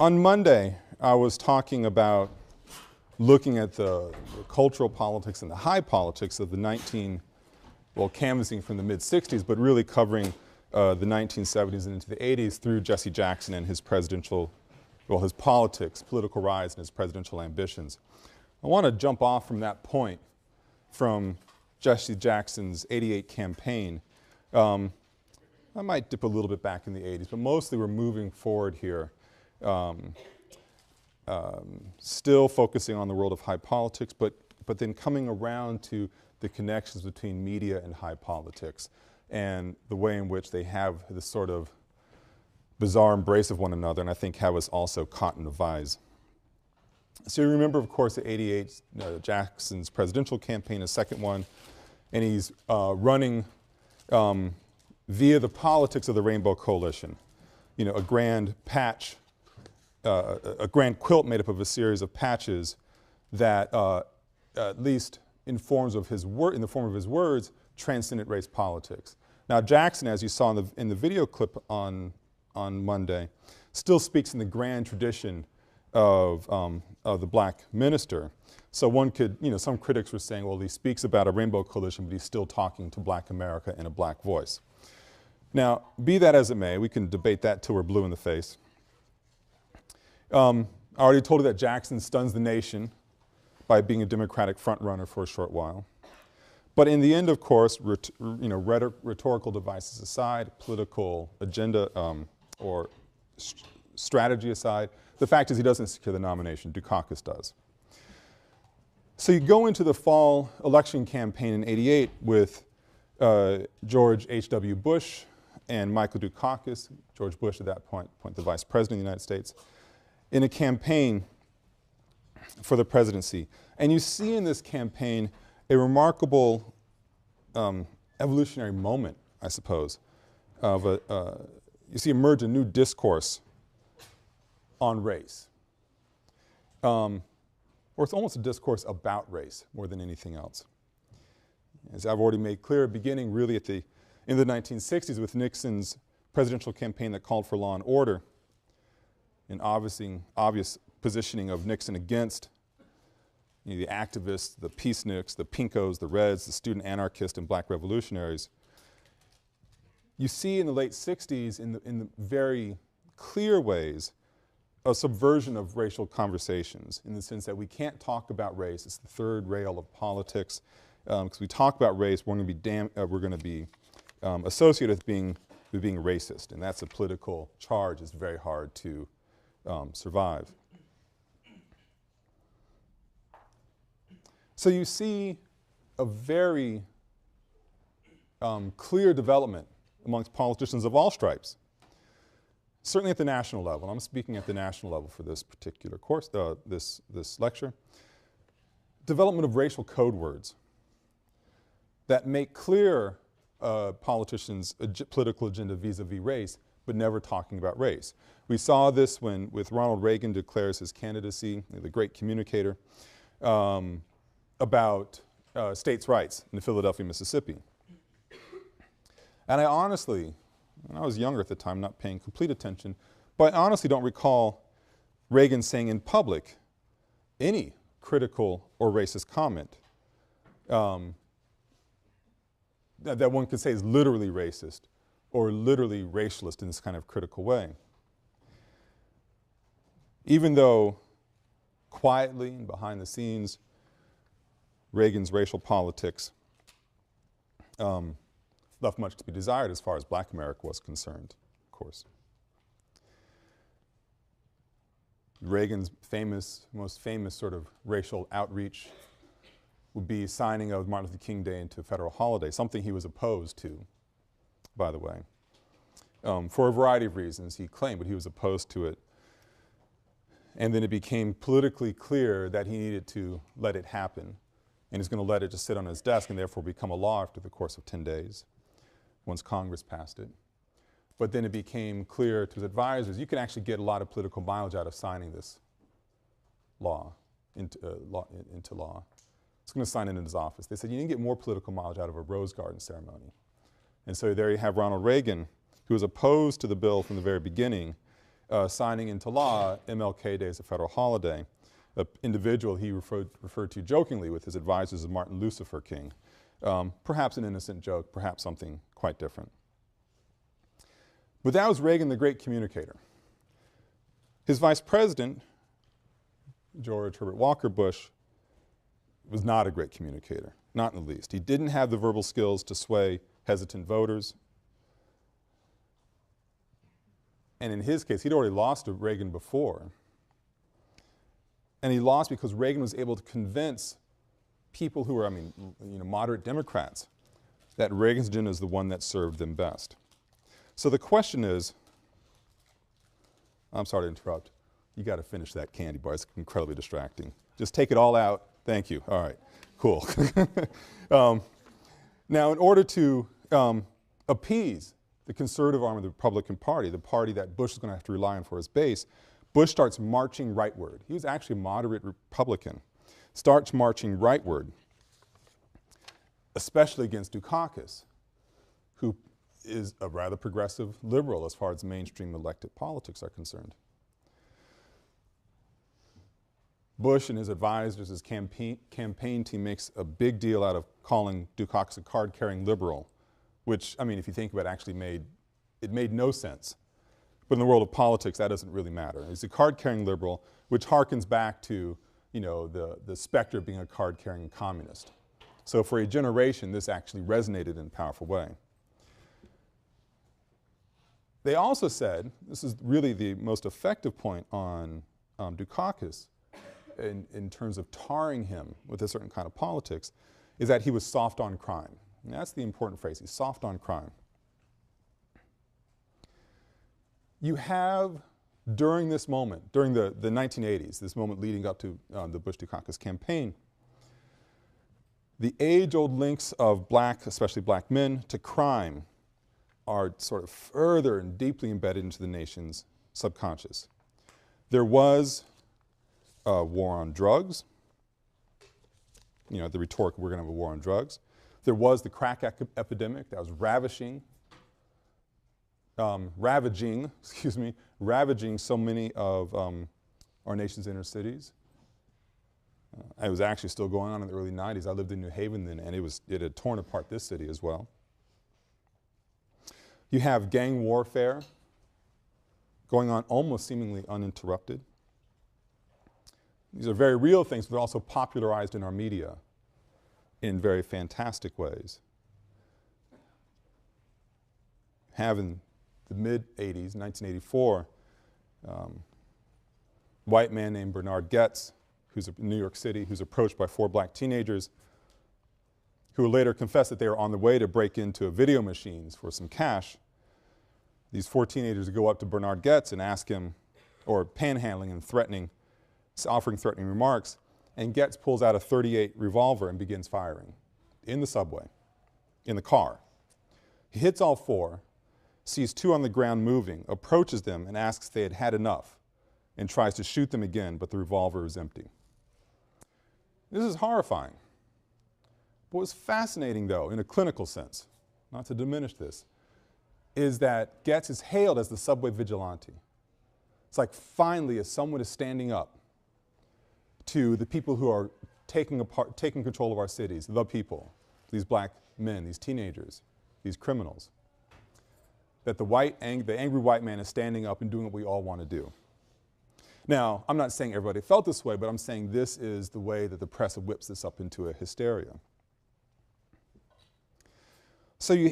On Monday, I was talking about looking at the cultural politics and the high politics of the canvassing from the mid-60s, but really covering the 1970s and into the 80s through Jesse Jackson and his his politics, political rise, and his presidential ambitions. I want to jump off from that point, from Jesse Jackson's '88 campaign. I might dip a little bit back in the 80s, but mostly we're moving forward here. Still focusing on the world of high politics, but then coming around to the connections between media and high politics and the way in which they have this sort of bizarre embrace of one another, and I think have us also caught in a vise. So you remember, of course, at '88, Jackson's presidential campaign, a second one, and he's running via the politics of the Rainbow Coalition. You know, a grand patch, a grand quilt made up of a series of patches that, at least in the form of his words, transcendent race politics. Now, Jackson, as you saw in the video clip on Monday, still speaks in the grand tradition of the black minister. So one could, some critics were saying, well, he speaks about a rainbow coalition, but he's still talking to black America in a black voice. Now, be that as it may, we can debate that till we're blue in the face. I already told you that Jackson stuns the nation by being a Democratic frontrunner for a short while. But in the end, of course, rhetorical devices aside, political agenda or strategy aside, the fact is he doesn't secure the nomination. Dukakis does. So you go into the fall election campaign in '88 with George H.W. Bush and Michael Dukakis, George Bush at that point the Vice President of the United States, in a campaign for the presidency. And you see in this campaign a remarkable evolutionary moment, I suppose, of you see emerge a new discourse on race. Or it's almost a discourse about race more than anything else. As I've already made clear, beginning really in the 1960s with Nixon's presidential campaign that called for law and order, an obvious positioning of Nixon against the activists, the peaceniks, the pinkos, the reds, the student anarchists, and black revolutionaries. You see in the late 60s, in the very clear ways, a subversion of racial conversations, in the sense that we can't talk about race. It's the third rail of politics. Because we talk about race, we're going to be associated with being racist, and that's a political charge. It's very hard to survive. So you see a very clear development amongst politicians of all stripes, certainly at the national level. I'm speaking at the national level for this particular course, this lecture. Development of racial code words that make clear politicians' political agenda vis-a-vis race, but never talking about race. We saw this with Ronald Reagan declares his candidacy, the great communicator, about states' rights in Philadelphia, Mississippi. And I honestly, and I was younger at the time, not paying complete attention, but I honestly don't recall Reagan saying in public any critical or racist comment that one could say is literally racist or literally racialist in this kind of critical way. Even though quietly and behind the scenes, Reagan's racial politics left much to be desired as far as black America was concerned, of course. Reagan's most famous sort of racial outreach would be signing of Martin Luther King Day into a federal holiday, something he was opposed to, by the way, for a variety of reasons he claimed, but he was opposed to it. And then it became politically clear that he needed to let it happen, and he's going to let it just sit on his desk and therefore become a law after the course of 10 days, once Congress passed it. But then it became clear to his advisors, you can actually get a lot of political mileage out of signing this law into law. He's going to sign it in his office. They said, you can get more political mileage out of a Rose Garden ceremony. And so there you have Ronald Reagan, who was opposed to the bill from the very beginning, signing into law MLK Day as a federal holiday. An individual he referred to jokingly with his advisors as Martin Lucifer King. Perhaps an innocent joke, perhaps something quite different. But that was Reagan, the great communicator. His vice president, George Herbert Walker Bush, was not a great communicator, not in the least. He didn't have the verbal skills to sway hesitant voters. And in his case, he'd already lost to Reagan before. And he lost because Reagan was able to convince people who were, moderate Democrats, that Reagan's agenda is the one that served them best. So the question is, I'm sorry to interrupt. You got to finish that candy bar. It's incredibly distracting. Just take it all out. Thank you. All right. Cool. Now, in order to appease the conservative arm of the Republican Party, the party that Bush is going to have to rely on for his base, Bush starts marching rightward. He was actually a moderate Republican. Starts marching rightward, especially against Dukakis, who is a rather progressive liberal as far as mainstream elected politics are concerned. Bush and his advisors, his campaign team makes a big deal out of calling Dukakis a card-carrying liberal, which, if you think about it, actually made no sense. But in the world of politics, that doesn't really matter. He's a card-carrying liberal, which harkens back to, the specter of being a card-carrying communist. So for a generation, this actually resonated in a powerful way. They also said, this is really the most effective point on Dukakis in terms of tarring him with a certain kind of politics, is that he was soft on crime. And that's the important phrase, he's soft on crime. You have, during this moment, during the 1980s, this moment leading up to the Bush-Dukakis campaign, the age-old links of especially black men, to crime are sort of further and deeply embedded into the nation's subconscious. There was a war on drugs, the rhetoric, we're going to have a war on drugs. There was the crack epidemic that was ravaging so many of our nation's inner cities. It was actually still going on in the early 90s. I lived in New Haven then, and it had torn apart this city as well. You have gang warfare going on almost seemingly uninterrupted. These are very real things, but they're also popularized in our media in very fantastic ways. In the mid-80s, 1984, white man named Bernard Goetz, who's in New York City, who's approached by 4 black teenagers who later confessed that they were on the way to break into video machines for some cash. These 4 teenagers go up to Bernard Goetz and ask him, or panhandling and offering threatening remarks, and Goetz pulls out a .38 revolver and begins firing in the subway, in the car. He hits all 4, sees 2 on the ground moving, approaches them and asks if they had had enough, and tries to shoot them again, but the revolver is empty. This is horrifying. What was fascinating, though, in a clinical sense, not to diminish this, is that Goetz is hailed as the subway vigilante. It's like finally someone is standing up to the people who are taking control of our cities, the people, these black men, these teenagers, these criminals. That the angry white man is standing up and doing what we all want to do. Now, I'm not saying everybody felt this way, but I'm saying this is the way that the press whips this up into a hysteria. So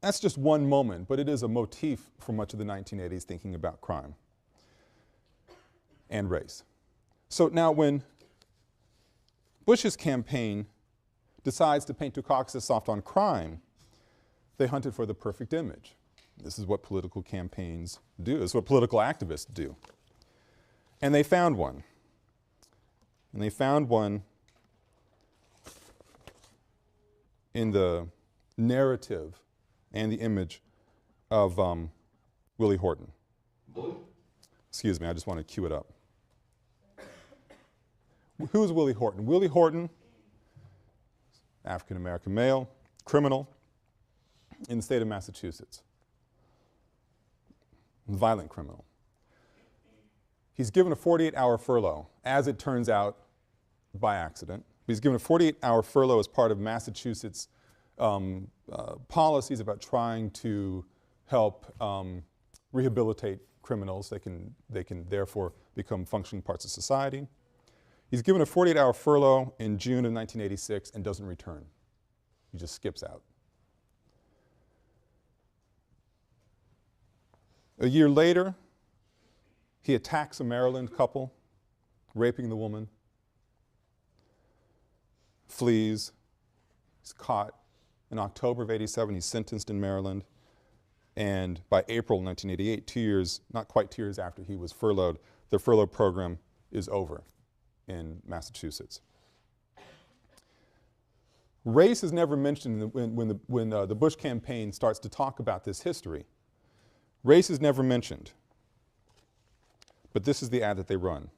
that's just one moment, but it is a motif for much of the 1980s thinking about crime and race. So now when Bush's campaign decides to paint Dukakis as soft on crime, they hunted for the perfect image. This is what political campaigns do. This is what political activists do. And they found one. And they found one in the narrative and the image of Willie Horton. Excuse me, I just want to cue it up. Who's Willie Horton? Willie Horton, African-American male, criminal in the state of Massachusetts. Violent criminal. He's given a 48-hour furlough, as it turns out, by accident. He's given a 48-hour furlough as part of Massachusetts policies about trying to help rehabilitate criminals. They can therefore become functioning parts of society. He's given a 48-hour furlough in June of 1986 and doesn't return. He just skips out. A year later, he attacks a Maryland couple, raping the woman, flees, he's caught. In October of '87, he's sentenced in Maryland, and by April 1988, 2 years, not quite 2 years after he was furloughed, the furlough program is over in Massachusetts. Race is never mentioned when the Bush campaign starts to talk about this history. Race is never mentioned, but this is the ad that they run.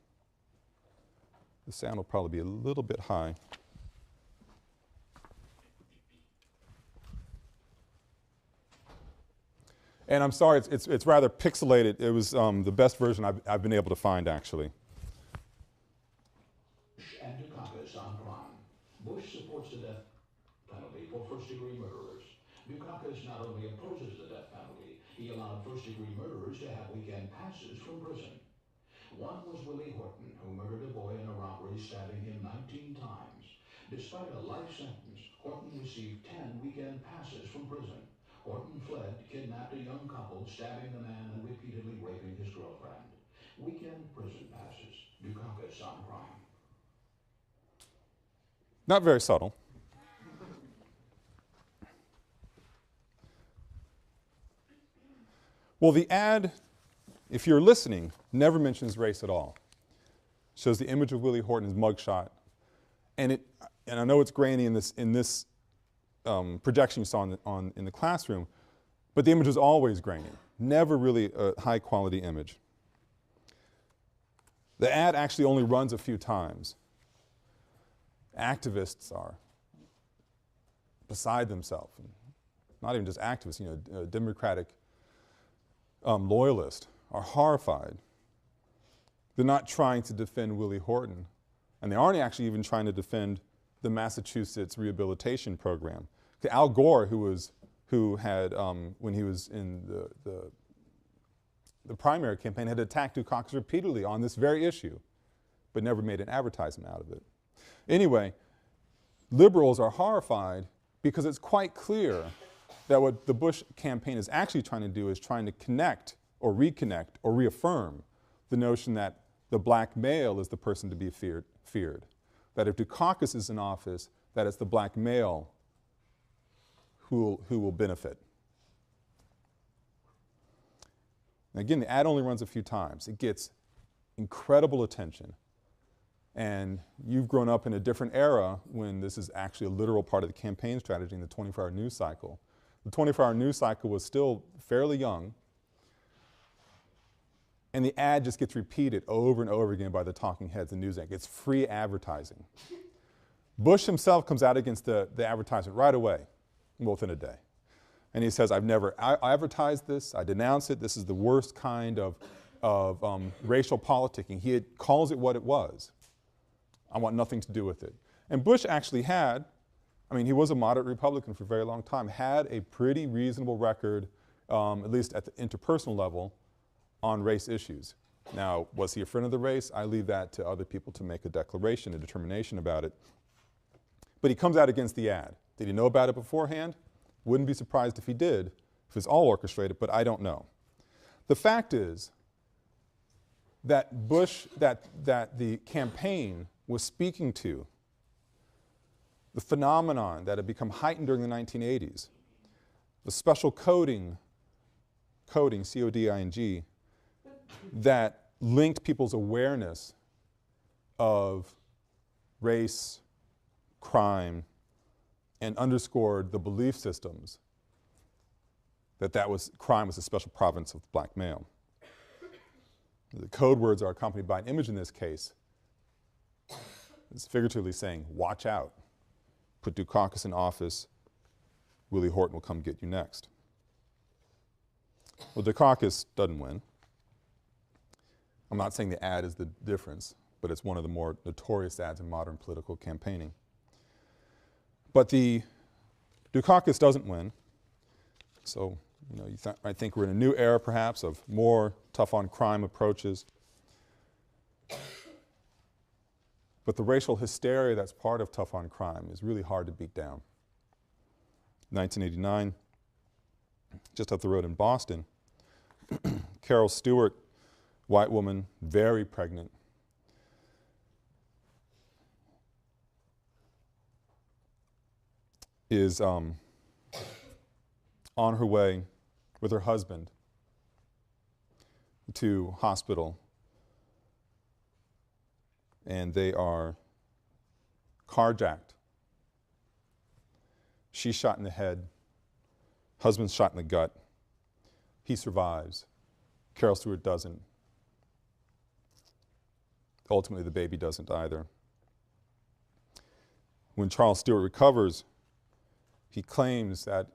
The sound will probably be a little bit high. And I'm sorry, it's rather pixelated. It was the best version I've been able to find, actually. And Dukakis on crime. Bush supports the death penalty for first-degree murderers. Dukakis not only opposes the death penalty, he allowed first-degree murderers to have weekend passes from prison. One was Willie Horton, who murdered a boy in a robbery, stabbing him 19 times. Despite a life sentence, Horton received 10 weekend passes from prison. Horton fled, kidnapped a young couple, stabbing the man and repeatedly raping his girlfriend. Weekend prison passes. Dukakis on crime. Not very subtle. Well, the ad, if you're listening, never mentions race at all. Shows the image of Willie Horton's mugshot, and I know it's grainy in this projection you saw in the classroom, but the image is always grainy, never really a high quality image. The ad actually only runs a few times. Activists are beside themselves, not even just activists, Democratic loyalists are horrified. They're not trying to defend Willie Horton, and they aren't actually even trying to defend the Massachusetts rehabilitation program. Al Gore, who had, when he was in the primary campaign, had attacked Dukakis repeatedly on this very issue, but never made an advertisement out of it. Anyway, liberals are horrified because it's quite clear that what the Bush campaign is actually trying to do is trying to connect or reconnect or reaffirm the notion that the black male is the person to be feared. That if Dukakis is in office, that it's the black male who will benefit. And again, the ad only runs a few times. It gets incredible attention. And you've grown up in a different era when this is actually a literal part of the campaign strategy in the 24-hour news cycle. The 24-hour news cycle was still fairly young, and the ad just gets repeated over and over again by the talking heads and news anchors. It's free advertising. Bush himself comes out against the advertisement right away, within a day. And he says, I've never advertised this, I denounce it, this is the worst kind of racial politicking. He calls it what it was. I want nothing to do with it. And Bush actually had, he was a moderate Republican for a very long time, had a pretty reasonable record, at least at the interpersonal level, on race issues. Now, was he a friend of the race? I leave that to other people to make a declaration, a determination about it. But he comes out against the ad. Did he know about it beforehand? Wouldn't be surprised if he did, if it's all orchestrated, but I don't know. The fact is that that the campaign was speaking to the phenomenon that had become heightened during the 1980s, the special coding, C-O-D-I-N-G, that linked people's awareness of race, crime, and underscored the belief systems that crime was a special province of the black male. The code words are accompanied by an image in this case. It's figuratively saying, watch out. Put Dukakis in office, Willie Horton will come get you next. Well, Dukakis doesn't win. I'm not saying the ad is the difference, but it's one of the more notorious ads in modern political campaigning. But the Dukakis doesn't win. So, you know, I think we're in a new era perhaps of more tough on crime approaches. But the racial hysteria that's part of tough on crime is really hard to beat down. 1989, just up the road in Boston, Carol Stewart, white woman, very pregnant, is on her way with her husband to hospital, and they are carjacked. She's shot in the head, husband's shot in the gut. He survives. Carol Stewart doesn't. Ultimately, the baby doesn't either. When Charles Stewart recovers, he claims that,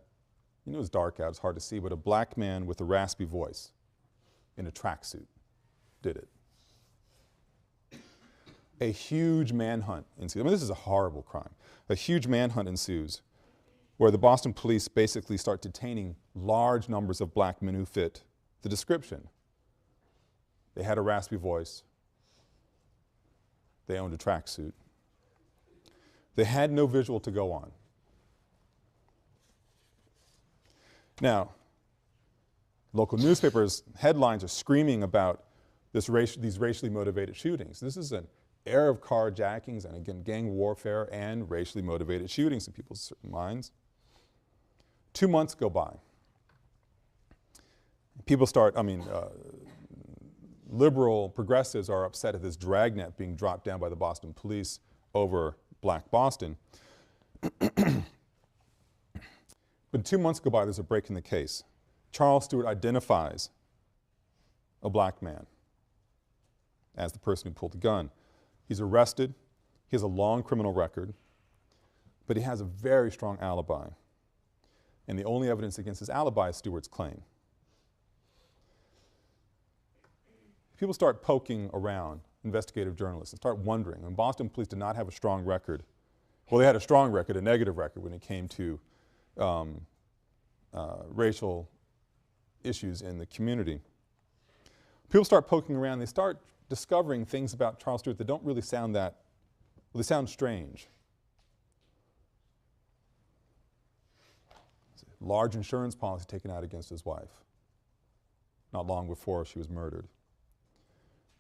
you know, it's dark out, it's hard to see, but a black man with a raspy voice in a tracksuit did it. A huge manhunt ensues. I mean, this is a horrible crime. A huge manhunt ensues where the Boston police basically start detaining large numbers of black men who fit the description. They had a raspy voice. They owned a tracksuit. They had no visual to go on. Now, local newspapers' headlines are screaming about these racially motivated shootings. This is an era of carjackings and, again, gang warfare and racially motivated shootings in people's minds. 2 months go by. People start, liberal progressives are upset at this dragnet being dropped down by the Boston police over Black Boston. But 2 months go by, there's a break in the case. Charles Stewart identifies a black man as the person who pulled the gun. He's arrested. He has a long criminal record, but he has a very strong alibi. And the only evidence against his alibi is Stewart's claim. People start poking around, investigative journalists, and start wondering. And Boston police did not have a strong record. Well, they had a strong record, a negative record when it came to racial issues in the community. People start poking around, they start discovering things about Charles Stewart that don't really sound that, well, they sound strange. Large insurance policy taken out against his wife, not long before she was murdered.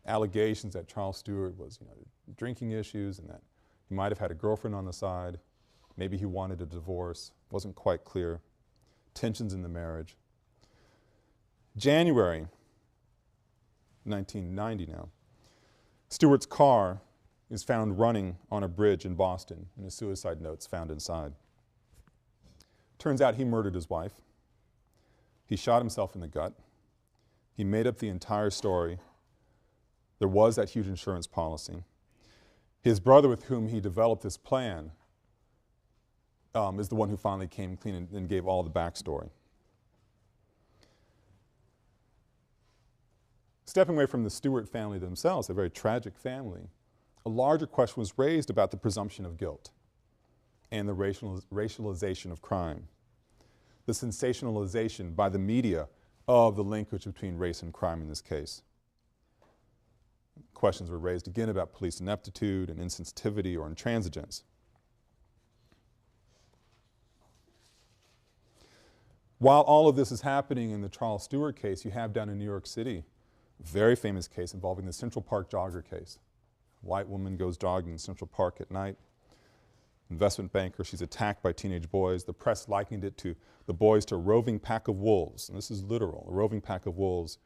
Allegations that Charles Stewart was, drinking issues and that he might have had a girlfriend on the side. Maybe he wanted a divorce, wasn't quite clear. Tensions in the marriage. January 1990 now, Stewart's car is found running on a bridge in Boston and his suicide note's found inside. Turns out he murdered his wife. He shot himself in the gut. He made up the entire story. There was that huge insurance policy. His brother, with whom he developed this plan, is the one who finally came clean and gave all the backstory. Stepping away from the Stewart family themselves, a very tragic family, a larger question was raised about the presumption of guilt and the racialization of crime, the sensationalization by the media of the linkage between race and crime in this case. Questions were raised again about police ineptitude and insensitivity or intransigence. While all of this is happening in the Charles Stewart case, you have down in New York City a very famous case involving the Central Park jogger case. White woman goes jogging in Central Park at night. Investment banker, she's attacked by teenage boys. The press likened it to the boys to a roving pack of wolves. And this is literal, a roving pack of wolves.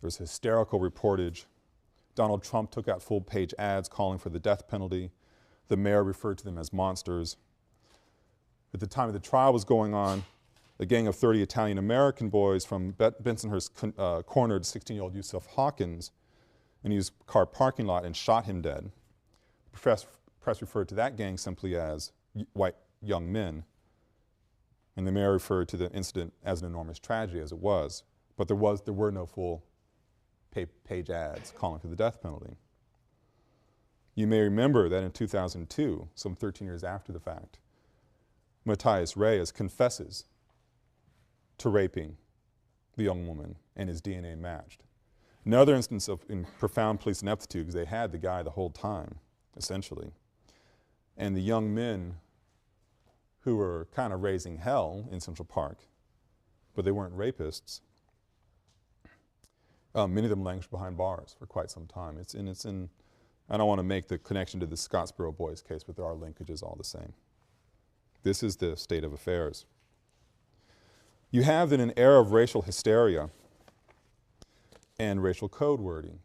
There's hysterical reportage. Donald Trump took out full-page ads calling for the death penalty. The mayor referred to them as monsters. At the time of the trial was going on, a gang of 30 Italian-American boys from Bensonhurst cornered 16-year-old Yusuf Hawkins in his car parking lot and shot him dead. The press referred to that gang simply as white young men, and the mayor referred to the incident as an enormous tragedy, as it was. But there were no full page ads calling for the death penalty. You may remember that in 2002, some 13 years after the fact, Matthias Reyes confesses to raping the young woman and his DNA matched. Another instance of profound police ineptitude, because they had the guy the whole time, essentially. And the young men who were kind of raising hell in Central Park, but they weren't rapists, many of them languished behind bars for quite some time. It's in, I don't want to make the connection to the Scottsboro Boys case, but there are linkages all the same. This is the state of affairs. You have in an era of racial hysteria and racial code wording.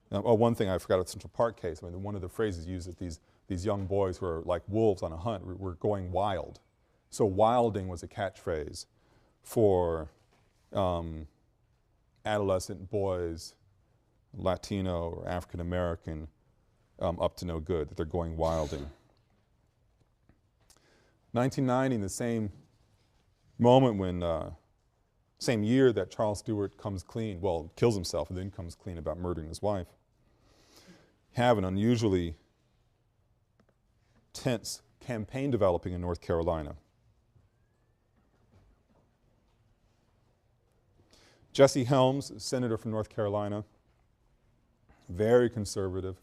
Now, one thing I forgot about the Central Park case, I mean, one of the phrases used is these young boys who are like wolves on a hunt, were going wild. So wilding was a catchphrase for adolescent boys, Latino or African American, up to no good, that they're going wilding. 1990, the same moment when, same year that Charles Stewart comes clean, well, kills himself and then comes clean about murdering his wife, have an unusually tense campaign developing in North Carolina. Jesse Helms, senator from North Carolina, very conservative,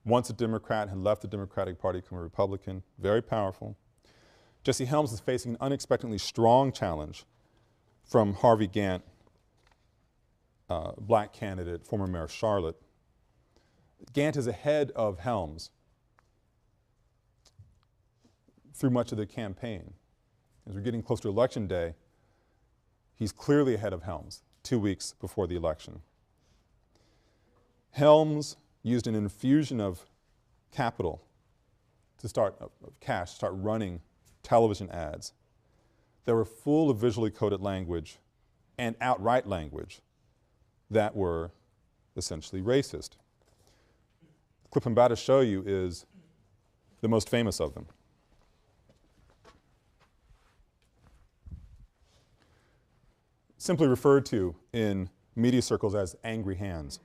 once a Democrat, had left the Democratic Party, become a Republican, very powerful. Jesse Helms is facing an unexpectedly strong challenge from Harvey Gantt, black candidate, former mayor of Charlotte. Gantt is ahead of Helms through much of the campaign. As we're getting close to Election Day, he's clearly ahead of Helms 2 weeks before the election. Helms used an infusion of capital to start, of cash, to start running television ads that were full of visually coded language and outright language that were essentially racist. The clip I'm about to show you is the most famous of them. Simply referred to in media circles as angry hands.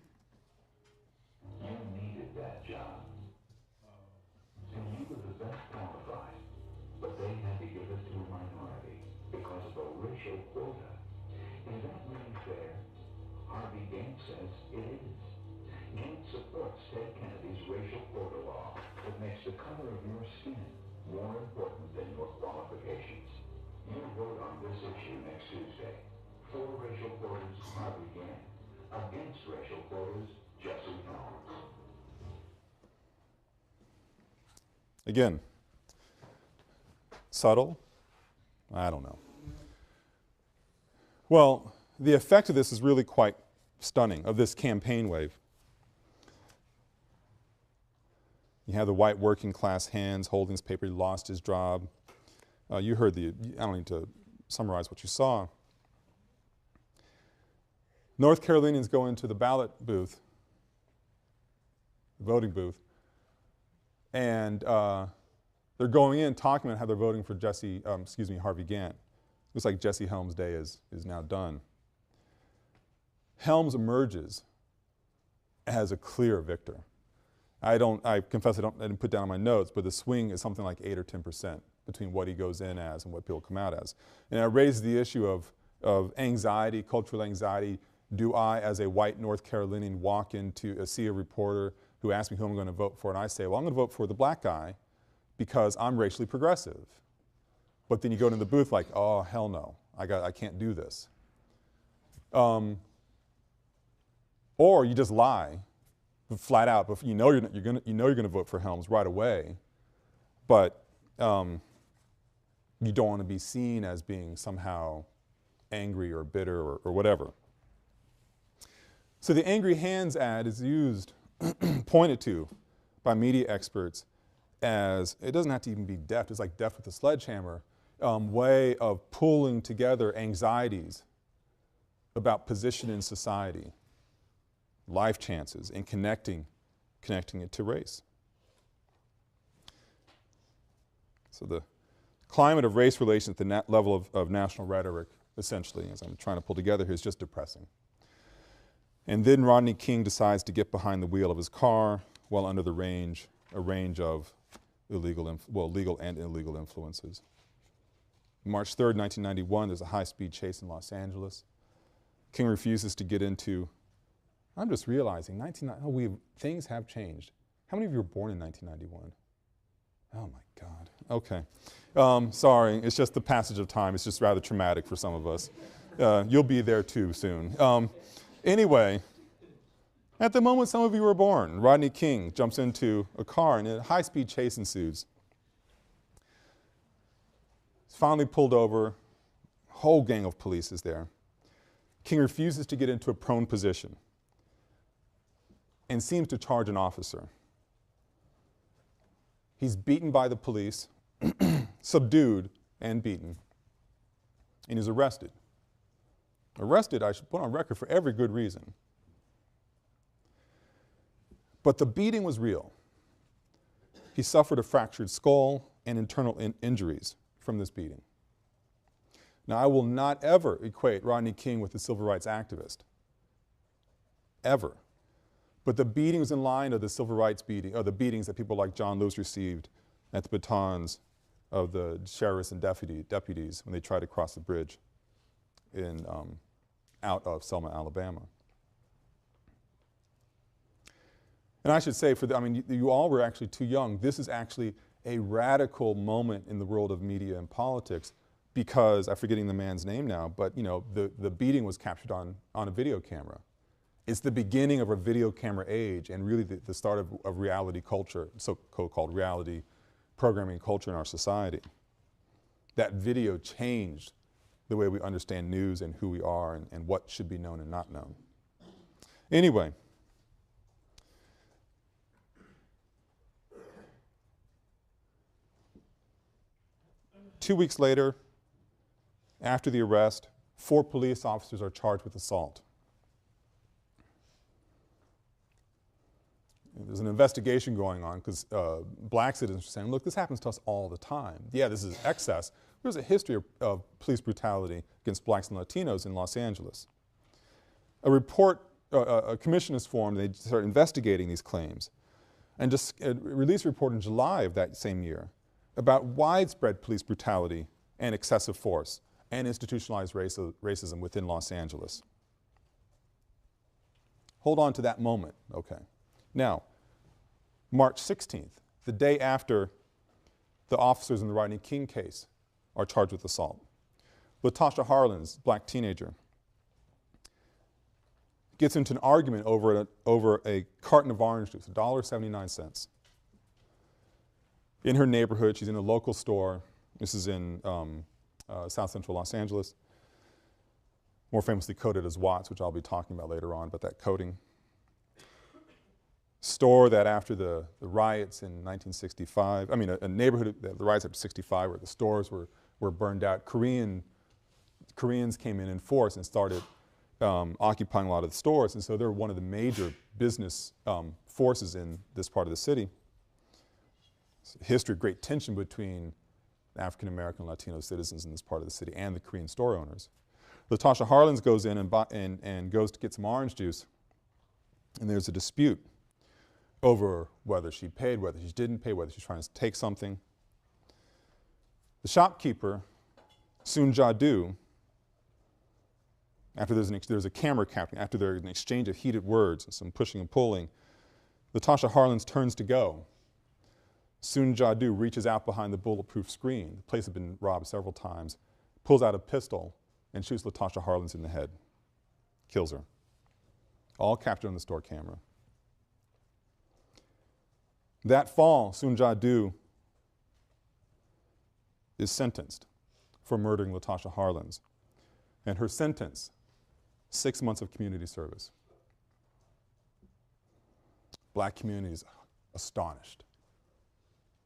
You needed that job. And you were the best qualified, but they had to give it to a minority because of a racial quota. Is that really fair? Harvey Gantt says it is. Gantt supports Ted Kennedy's racial quota law that makes the color of your skin more important than your qualifications. You vote on this issue next Tuesday. For racial quotas, Harvey Gantt. Against racial quotas, Jesse Helms. Again, subtle? I don't know. Well, the effect of this is really quite stunning, of this campaign wave. You have the white working class hands holding this paper. He lost his job. You heard I don't need to summarize what you saw. North Carolinians go into the ballot booth, the voting booth, and they're going in talking about how they're voting for Harvey Gantt. Looks like Jesse Helms' day is now done. Helms emerges as a clear victor. I confess I didn't put down on my notes, but the swing is something like 8 or 10% between what he goes in as and what people come out as. And it raises the issue of anxiety, cultural anxiety. Do I, as a white North Carolinian, walk into see a reporter who asks me who I'm going to vote for, and I say, well, I'm going to vote for the black guy because I'm racially progressive. But then you go into the booth like, oh, hell no, I can't do this. Or you just lie, flat out, but you know you're going to vote for Helms right away, but you don't want to be seen as being somehow angry or bitter or whatever. So the Angry Hands ad is used, pointed to by media experts as, it doesn't have to even be deft, it's like deft with a sledgehammer, way of pulling together anxieties about position in society, life chances, and connecting it to race. So the climate of race relations at the level of national rhetoric essentially, as I'm trying to pull together here, is just depressing. And then Rodney King decides to get behind the wheel of his car while under a range of legal and illegal influences. March 3rd, 1991, there's a high-speed chase in Los Angeles. King refuses to get into, I'm just realizing, things have changed. How many of you were born in 1991? Oh my God, okay. Sorry, it's just the passage of time. It's just rather traumatic for some of us. You'll be there too soon. Anyway, at the moment some of you were born, Rodney King jumps into a car and a high-speed chase ensues. He's finally pulled over, a whole gang of police is there. King refuses to get into a prone position and seems to charge an officer. He's beaten by the police, subdued and beaten, and is arrested. Arrested, I should put on record, for every good reason. But the beating was real. He suffered a fractured skull and internal injuries from this beating. Now, I will not ever equate Rodney King with a civil rights activist, ever. But the beating was in line of the civil rights beating, or the beatings that people like John Lewis received at the batons of the sheriffs and deputies when they tried to cross the bridge out of Selma, Alabama. And I should say, you all were actually too young. This is actually a radical moment in the world of media and politics, because I'm forgetting the man's name now, but the beating was captured on a video camera. It's the beginning of a video camera age, and really the start of reality culture, so-called reality programming culture in our society. That video changed the way we understand news and who we are and what should be known and not known. Anyway, two weeks later, after the arrest, 4 police officers are charged with assault. There's an investigation going on because black citizens are saying, look, this happens to us all the time. Yeah, this is excess. There's a history of police brutality against blacks and Latinos in Los Angeles. A commission is formed, they start investigating these claims, and just released a report in July of that same year about widespread police brutality and excessive force and institutionalized racism within Los Angeles. Hold on to that moment, okay. Now, March 16th, the day after the officers in the Rodney King case are charged with assault, Latasha Harlins, black teenager, gets into an argument over a carton of orange juice, $1.79. In her neighborhood, she's in a local store. This is in South Central Los Angeles, more famously coded as Watts, which I'll be talking about later on, but that coding. Store that after the riots in 1965, a neighborhood, the riots after 65 where the stores were burned out, Koreans came in force and started occupying a lot of the stores, and so they're one of the major business forces in this part of the city. It's a history of great tension between African American and Latino citizens in this part of the city and the Korean store owners. Latasha Harlins goes in and goes to get some orange juice, and there's a dispute over whether she paid, whether she didn't pay, whether she's trying to take something. The shopkeeper, Soon Ja-do, after there's a camera capturing, after there's an exchange of heated words and some pushing and pulling, Latasha Harlins turns to go. Soon Ja-do reaches out behind the bulletproof screen. The place had been robbed several times, pulls out a pistol and shoots Latasha Harlins in the head, kills her. All captured on the store camera. That fall, Soon Ja-do is sentenced for murdering Latasha Harlins. And her sentence, 6 months of community service. Black community is astonished.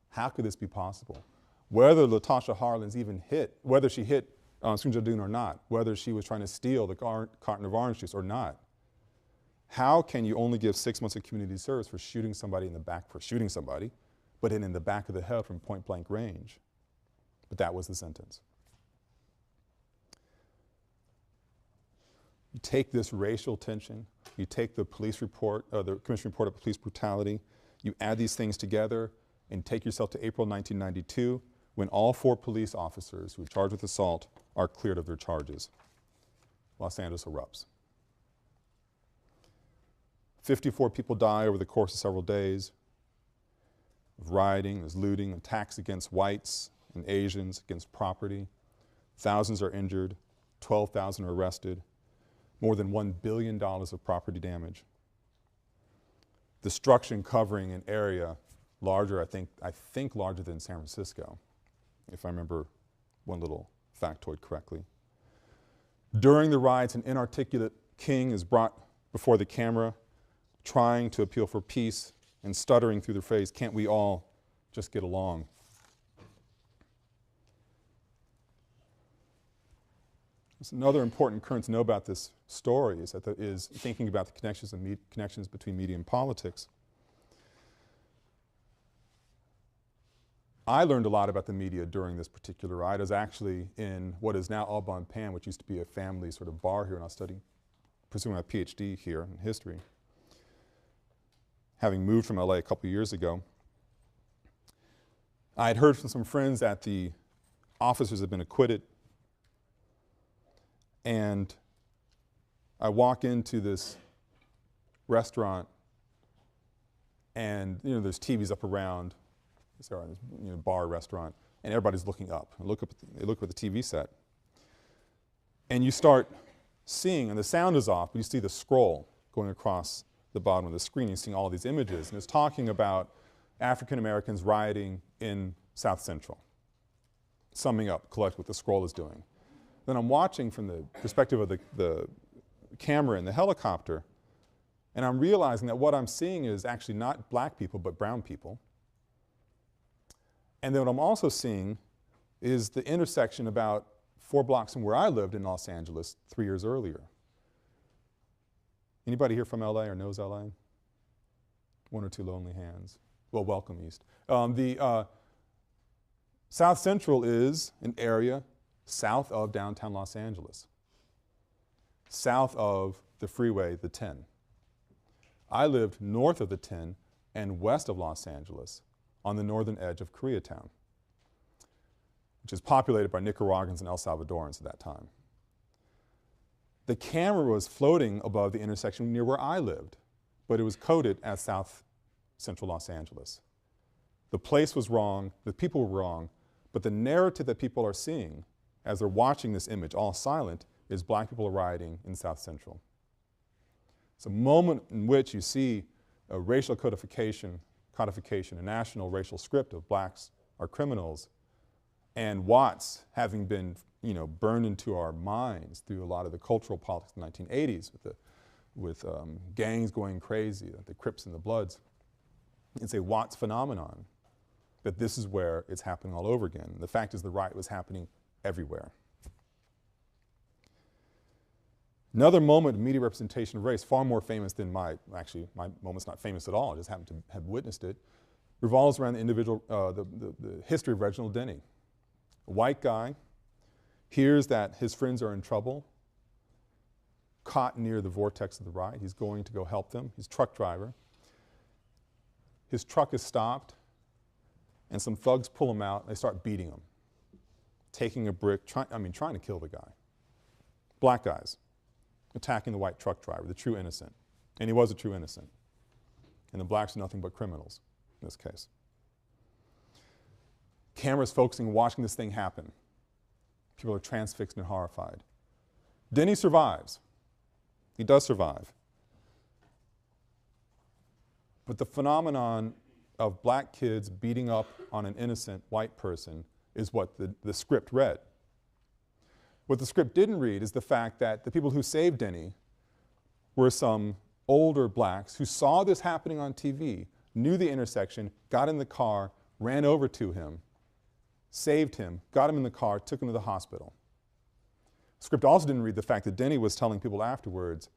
How could this be possible? Whether Latasha Harlins even whether she hit Soon Ja-do or not, whether she was trying to steal the carton of orange juice or not, how can you only give 6 months of community service for shooting somebody in the back, but in the back of the head from point blank range? But that was the sentence. You take this racial tension, you take the police report, the commission report of police brutality, you add these things together and take yourself to April 1992 when all 4 police officers who were charged with assault are cleared of their charges. Los Angeles erupts. 54 people die over the course of several days of rioting, there's looting, attacks against whites and Asians, against property. Thousands are injured, 12,000 are arrested, more than $1 billion of property damage. Destruction covering an area larger, I think larger than San Francisco, if I remember one little factoid correctly. During the riots, an inarticulate king is brought before the camera, trying to appeal for peace and stuttering through the phrase, "Can't we all just get along?" There's another important current to know about this story is thinking about the connections between media and politics. I learned a lot about the media during this particular riot. I was actually in what is now Au Bon Pain, which used to be a family sort of bar here, and I was pursuing my PhD here in history. Having moved from LA a couple years ago, I had heard from some friends that the officers had been acquitted, and I walk into this restaurant and there's TVs up around, bar, restaurant, and everybody's looking up. They look at the TV set. And you start seeing, and the sound is off, but you see the scroll going across the bottom of the screen. You're seeing all these images, and it's talking about African Americans rioting in South Central, summing up, collect what the scroll is doing. Then I'm watching from the perspective of the camera in the helicopter, and I'm realizing that what I'm seeing is actually not black people, but brown people. And then what I'm also seeing is the intersection about 4 blocks from where I lived in Los Angeles 3 years earlier. Anybody here from LA or knows LA? 1 or 2 lonely hands. Well, welcome East. South Central is an area south of downtown Los Angeles, south of the freeway, the 10. I lived north of the 10 and west of Los Angeles on the northern edge of Koreatown, which is populated by Nicaraguans and El Salvadorans at that time. The camera was floating above the intersection near where I lived, but it was coded as South Central Los Angeles. The place was wrong, the people were wrong, but the narrative that people are seeing as they're watching this image, all silent, is black people rioting in South Central. It's a moment in which you see a racial codification, a national racial script of blacks are criminals, and Watts having been burned into our minds through a lot of the cultural politics in the 1980s with gangs going crazy, the Crips and the Bloods. It's a Watts phenomenon, that this is where it's happening all over again. The fact is the riot was happening everywhere. Another moment of media representation of race, far more famous than my moment's not famous at all, I just happened to have witnessed it, revolves around the individual, the history of Reginald Denny. A white guy hears that his friends are in trouble, caught near the vortex of the riot. He's going to go help them. He's a truck driver. His truck is stopped, and some thugs pull him out. They start beating him, taking a brick, trying to kill the guy. Black guys attacking the white truck driver, the true innocent. And he was a true innocent. And the blacks are nothing but criminals in this case. Cameras focusing, watching this thing happen. People are transfixed and horrified. Denny survives. He does survive. But the phenomenon of black kids beating up on an innocent white person is what the script read. What the script didn't read is the fact that the people who saved Denny were some older blacks who saw this happening on TV, knew the intersection, got in the car, ran over to him, saved him, got him in the car, took him to the hospital. The script also didn't read the fact that Denny was telling people afterwards,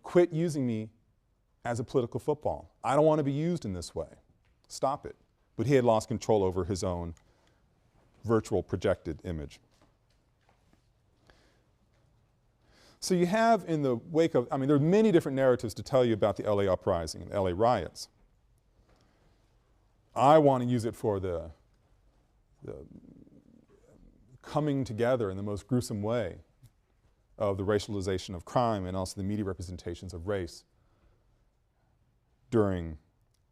quit using me as a political football. I don't want to be used in this way. Stop it. But he had lost control over his own virtual projected image. So you have in the wake of, I mean, there are many different narratives to tell you about the LA uprising and the LA riots. I want to use it for the coming together in the most gruesome way of the racialization of crime and also the media representations of race during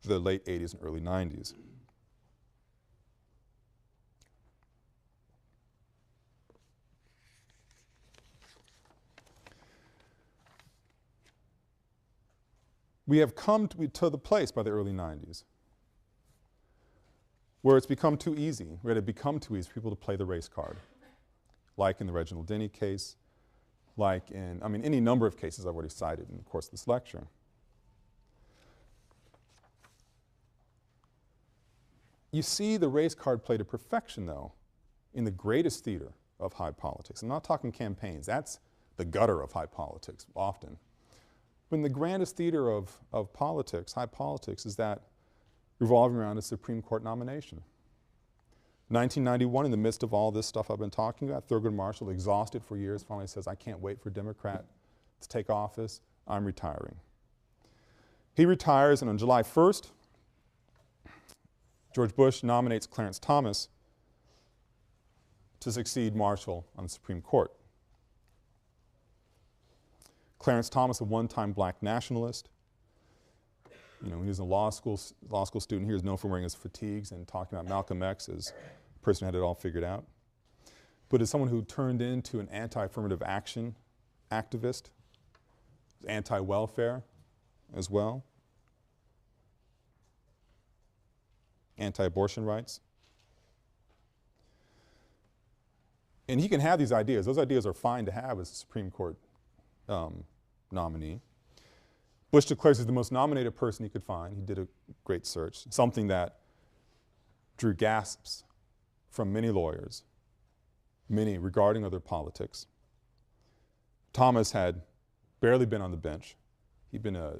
the late 80s and early 90s. We have come to the place by the early 90s where it's become too easy, where it had become too easy for people to play the race card, like in the Reginald Denny case, like in, I mean, any number of cases I've already cited in the course of this lecture. You see the race card played to perfection, though, in the greatest theater of high politics. I'm not talking campaigns. That's the gutter of high politics, often. But in the grandest theater of politics, high politics, is that revolving around a Supreme Court nomination. 1991, in the midst of all this stuff I've been talking about, Thurgood Marshall, exhausted for years, finally says, I can't wait for a Democrat to take office. I'm retiring. He retires, and on July 1st, George Bush nominates Clarence Thomas to succeed Marshall on the Supreme Court. Clarence Thomas, a one-time black nationalist. You know, he was a law school student. He was known for wearing his fatigues and talking about Malcolm X as a person who had it all figured out. But as someone who turned into an anti-affirmative action activist, anti-welfare as well, anti-abortion rights. And he can have these ideas. Those ideas are fine to have as a Supreme Court nominee. Bush declares he's the most nominated person he could find. He did a great search, something that drew gasps from many lawyers, many regarding other politics. Thomas had barely been on the bench. He'd been a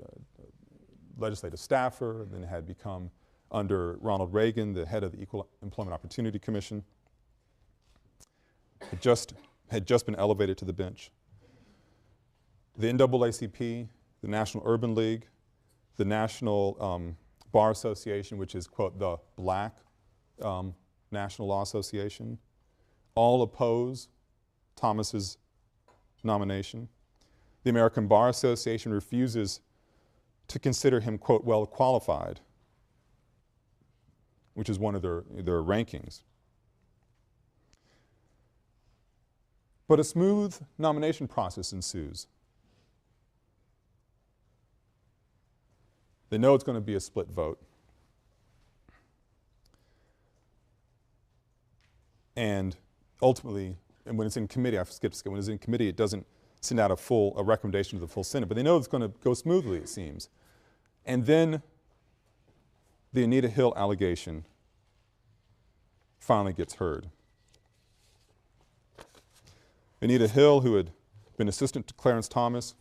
legislative staffer, then had become, under Ronald Reagan, the head of the Equal Employment Opportunity Commission. Had just been elevated to the bench. The NAACP, the National Urban League, the National Bar Association, which is, quote, the black National Law Association, all oppose Thomas's nomination. The American Bar Association refuses to consider him, quote, well qualified, which is one of their rankings. But a smooth nomination process ensues. They know it's going to be a split vote. And ultimately, and when it's in committee, I skipped a step, when it's in committee, it doesn't send out a recommendation to the full Senate, but they know it's going to go smoothly, it seems. And then the Anita Hill allegation finally gets heard. Anita Hill, who had been assistant to Clarence Thomas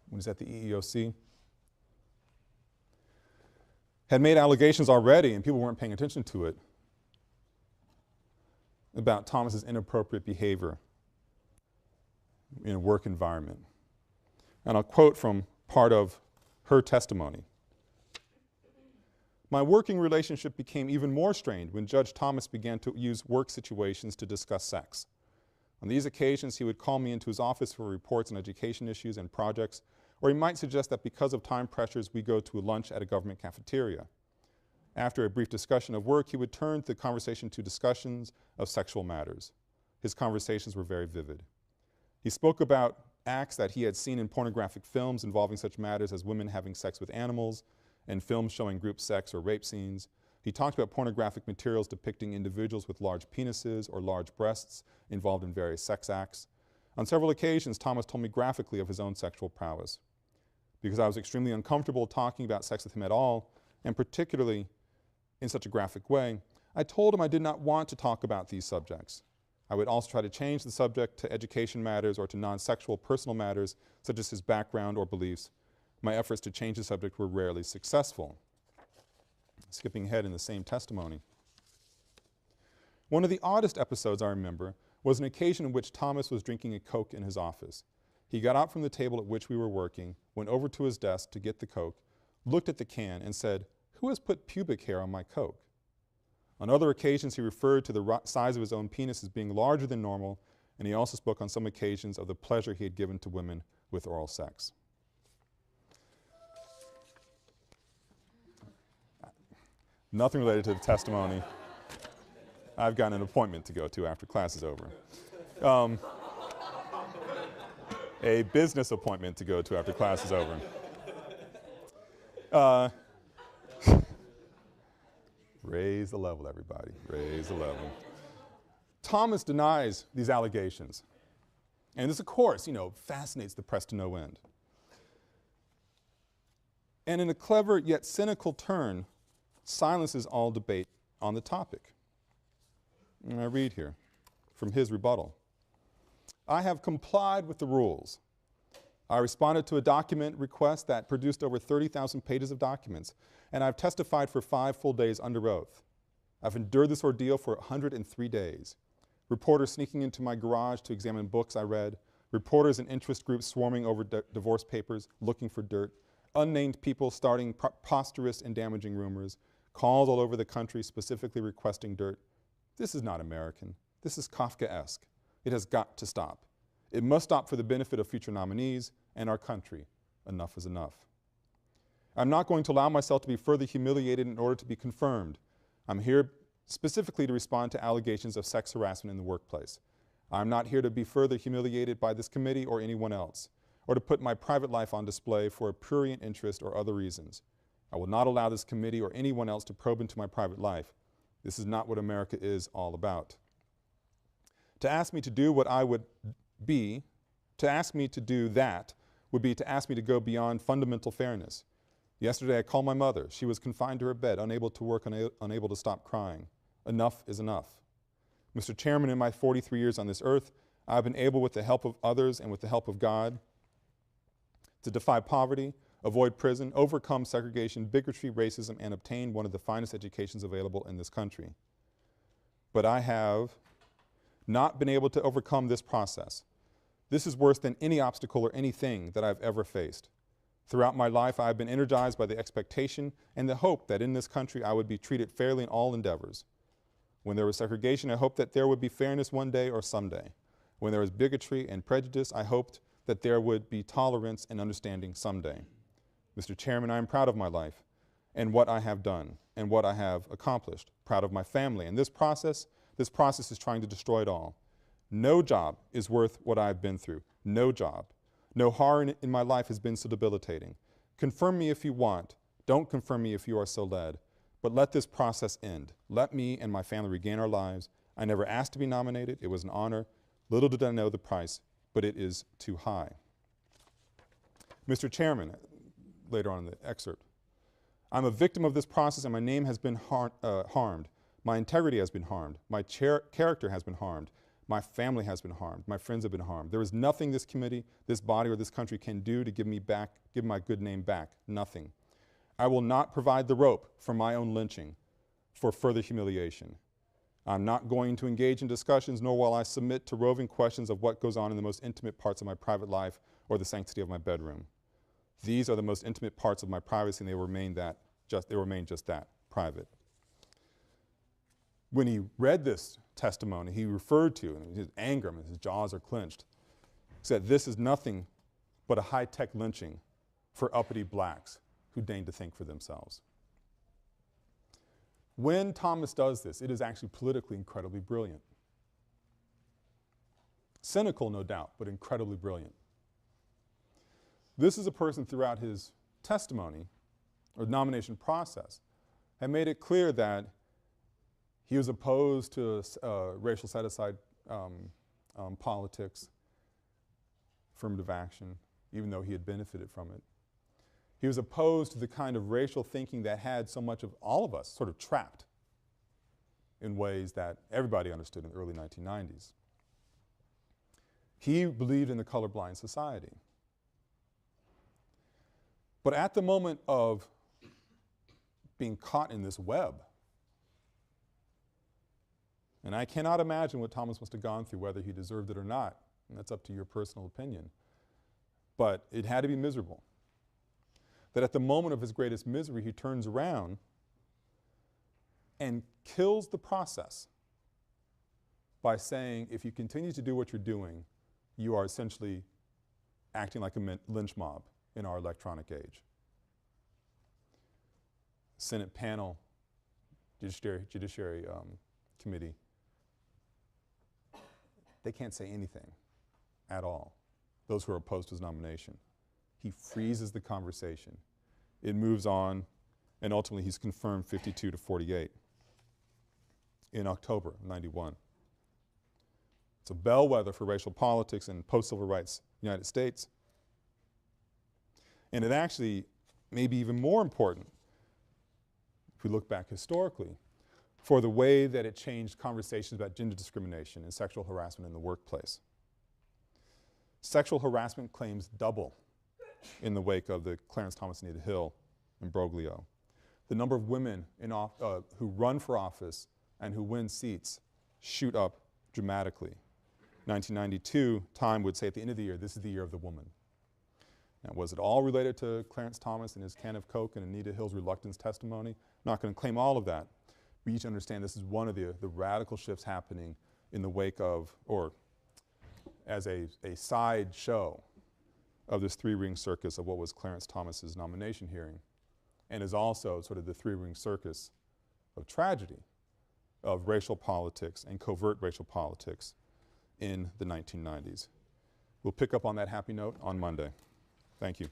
when he was at the EEOC, had made allegations already, and people weren't paying attention to it, about Thomas's inappropriate behavior in a work environment. And I'll quote from part of her testimony. My working relationship became even more strained when Judge Thomas began to use work situations to discuss sex. On these occasions, he would call me into his office for reports on education issues and projects, or he might suggest that because of time pressures, we go to a lunch at a government cafeteria. After a brief discussion of work, he would turn the conversation to discussions of sexual matters. His conversations were very vivid. He spoke about acts that he had seen in pornographic films involving such matters as women having sex with animals and films showing group sex or rape scenes. He talked about pornographic materials depicting individuals with large penises or large breasts involved in various sex acts. On several occasions, Thomas told me graphically of his own sexual prowess. Because I was extremely uncomfortable talking about sex with him at all, and particularly in such a graphic way, I told him I did not want to talk about these subjects. I would also try to change the subject to education matters or to non-sexual personal matters, such as his background or beliefs. My efforts to change the subject were rarely successful. Skipping ahead in the same testimony. One of the oddest episodes I remember was an occasion in which Thomas was drinking a Coke in his office. He got up from the table at which we were working, went over to his desk to get the Coke, looked at the can and said, "Who has put pubic hair on my Coke?" On other occasions, he referred to the size of his own penis as being larger than normal, and he also spoke on some occasions of the pleasure he had given to women with oral sex. Nothing related to the testimony. I've got an appointment to go to after class is over. A business appointment to go to after class is over. Raise the level, everybody. Raise the level. Thomas denies these allegations. And this, of course, fascinates the press to no end. And in a clever yet cynical turn, silences all debate on the topic. And I read here from his rebuttal. "I have complied with the rules. I responded to a document request that produced over 30,000 pages of documents, and I've testified for 5 full days under oath. I've endured this ordeal for 103 days. Reporters sneaking into my garage to examine books I read, reporters and interest groups swarming over divorce papers, looking for dirt, unnamed people starting preposterous and damaging rumors, calls all over the country specifically requesting dirt. This is not American. This is Kafkaesque. It has got to stop. It must stop for the benefit of future nominees and our country. Enough is enough. I'm not going to allow myself to be further humiliated in order to be confirmed. I'm here specifically to respond to allegations of sex harassment in the workplace. I'm not here to be further humiliated by this committee or anyone else, or to put my private life on display for a prurient interest or other reasons. I will not allow this committee or anyone else to probe into my private life. This is not what America is all about. To ask me to do what I would be, to ask me to do that would be to ask me to go beyond fundamental fairness. Yesterday I called my mother. She was confined to her bed, unable to work, unable to stop crying. Enough is enough. Mr. Chairman, in my 43 years on this earth, I've been able, with the help of others and with the help of God, to defy poverty, avoid prison, overcome segregation, bigotry, racism, and obtain one of the finest educations available in this country. But I have not been able to overcome this process. This is worse than any obstacle or anything that I've ever faced. Throughout my life, I've been energized by the expectation and the hope that in this country I would be treated fairly in all endeavors. When there was segregation, I hoped that there would be fairness one day or someday. When there was bigotry and prejudice, I hoped that there would be tolerance and understanding someday. Mr. Chairman, I am proud of my life and what I have done and what I have accomplished. Proud of my family. And this process is trying to destroy it all. No job is worth what I've been through. No job. No horror in my life has been so debilitating. Confirm me if you want. Don't confirm me if you are so led. But let this process end. Let me and my family regain our lives. I never asked to be nominated. It was an honor. Little did I know the price, but it is too high. Mr. Chairman, later on in the excerpt, I'm a victim of this process and my name has been harmed. My integrity has been harmed. My character has been harmed. My family has been harmed. My friends have been harmed. There is nothing this committee, this body, or this country can do to give my good name back. Nothing. I will not provide the rope for my own lynching for further humiliation. I'm not going to engage in discussions, nor will I submit to roving questions of what goes on in the most intimate parts of my private life or the sanctity of my bedroom. These are the most intimate parts of my privacy, and they remain just that, private. When he read this testimony, he referred to, and his anger, his jaws are clenched, said this is nothing but a high-tech lynching for uppity blacks who deign to think for themselves. When Thomas does this, it is actually politically incredibly brilliant. Cynical, no doubt, but incredibly brilliant. This is a person throughout his testimony or nomination process had made it clear that he was opposed to racial set-aside politics, affirmative action, even though he had benefited from it. He was opposed to the kind of racial thinking that had so much of all of us sort of trapped in ways that everybody understood in the early 1990s. He believed in the colorblind society. But at the moment of being caught in this web, and I cannot imagine what Thomas must have gone through, whether he deserved it or not, and that's up to your personal opinion. but it had to be miserable. That at the moment of his greatest misery, he turns around and kills the process by saying, if you continue to do what you're doing, you are essentially acting like a lynch mob in our electronic age. Senate panel, Judiciary Committee, they can't say anything at all, those who are opposed to his nomination. He freezes the conversation. It moves on, and ultimately he's confirmed 52-48 in October of '91. It's a bellwether for racial politics in post-civil rights United States. And it actually may be even more important, if we look back historically, for the way that it changed conversations about gender discrimination and sexual harassment in the workplace. Sexual harassment claims double in the wake of the Clarence Thomas, Anita Hill imbroglio. The number of women who run for office and who win seats shoot up dramatically. 1992, Time would say at the end of the year, this is the year of the woman. Now, was it all related to Clarence Thomas and his can of Coke and Anita Hill's reluctance testimony? I'm not going to claim all of that. We need to understand this is one of the radical shifts happening in the wake of, or as a side show of this three-ring circus of what was Clarence Thomas's nomination hearing, and is also sort of the three-ring circus of tragedy of racial politics and covert racial politics in the 1990s. We'll pick up on that happy note on Monday. Thank you.